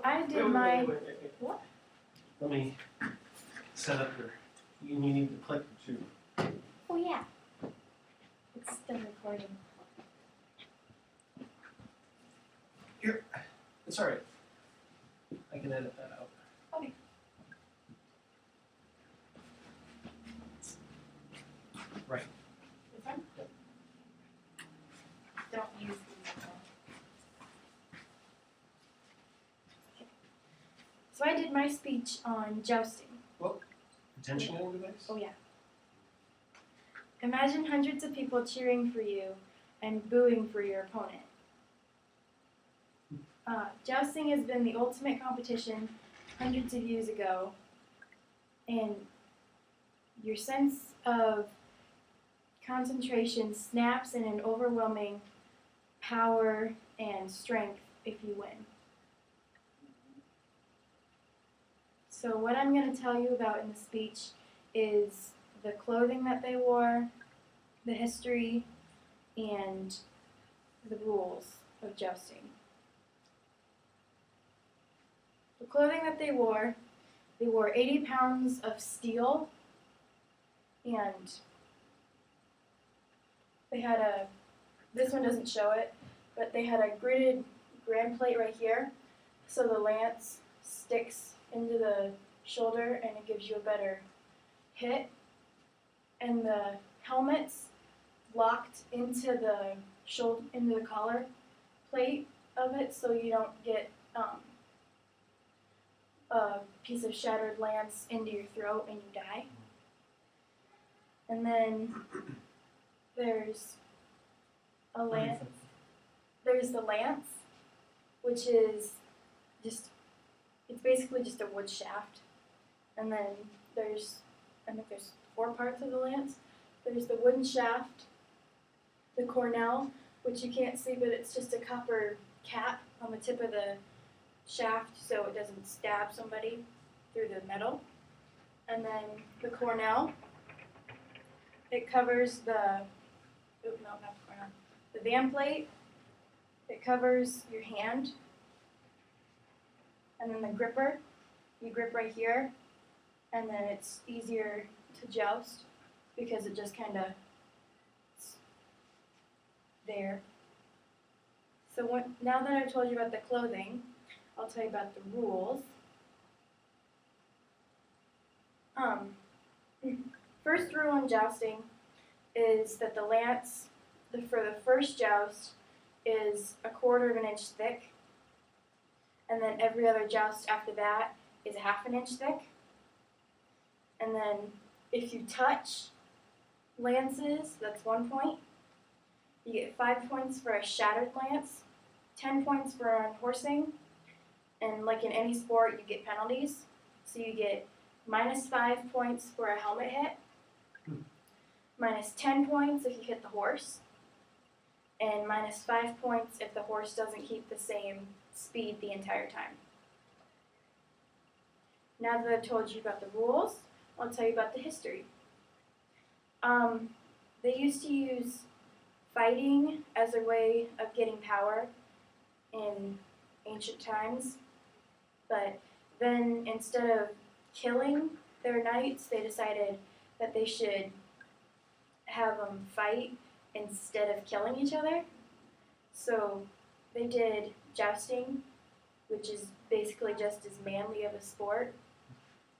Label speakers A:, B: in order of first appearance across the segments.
A: I did
B: wait.
A: What?
B: Let me set up your. You need to click too.
A: Oh yeah. It's still recording.
B: Here, it's all right. I can edit that out.
A: Okay.
B: Right.
A: This one?
B: Yep.
A: Don't use these. So I did my speech on jousting.
B: Attention getting device?
A: Oh yeah. Imagine hundreds of people cheering for you and booing for your opponent. Jousting has been the ultimate competition hundreds of years ago, and your sense of concentration snaps in an overwhelming power and strength if you win. So what I'm going to tell you about in the speech is the clothing that they wore, the history, and the rules of jousting. The clothing that they wore 80 pounds of steel, and they had this one doesn't show it, but they had a gridded grand plate right here, so the lance sticks into the shoulder and it gives you a better hit. And the helmets locked into the collar plate of it, so you don't get a piece of shattered lance into your throat and you die. And then there's a lance. There's the lance, which is it's basically just a wood shaft. And then I think there's 4 parts of the lance. There's the wooden shaft, the cornell, which you can't see, but it's just a copper cap on the tip of the shaft so it doesn't stab somebody through the metal. And then the cornell, it covers the band plate, it covers your hand. And then the gripper, you grip right here, and then it's easier to joust because it just kind of there. So now that I've told you about the clothing, I'll tell you about the rules. First rule in jousting is that the lance for the first joust is 1/4 inch thick, and then every other joust after that is 1/2 inch thick. And then if you touch lances, that's 1 point. You get 5 points for a shattered lance, 10 points for unhorsing, and like in any sport, you get penalties. So you get -5 points for a helmet hit, -10 points if you hit the horse, and -5 points if the horse doesn't keep the same speed the entire time. Now that I've told you about the rules, I'll tell you about the history. They used to use fighting as a way of getting power in ancient times, but then instead of killing their knights, they decided that they should have them fight instead of killing each other. So they did jousting, which is basically just as manly of a sport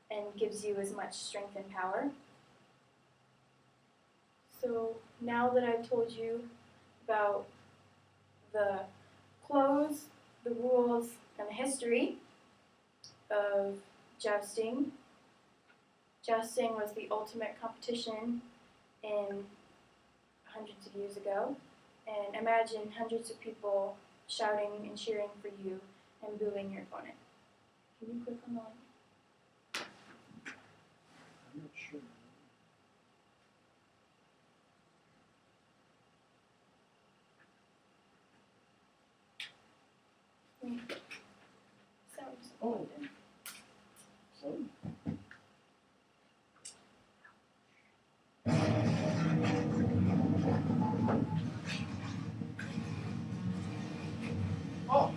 A: and gives you as much strength and power. So now that I've told you about the clothes, the rules, and the history of jousting, jousting was the ultimate competition in hundreds of years ago. And imagine hundreds of people shouting and cheering for you and booing your opponent. Can you click on the link?
B: I'm not sure. Oh. So. Oh.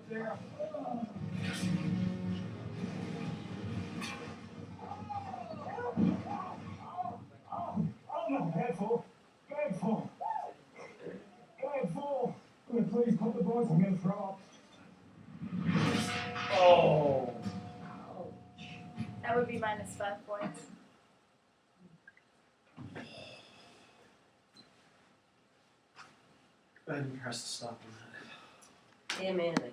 C: up there. Oh no, handful. Handful. Handful. Please put the boys, I'm gonna throw up.
B: Oh.
A: That would be -5 points.
B: Go ahead and press the stop on that.
D: Hey, Amanda.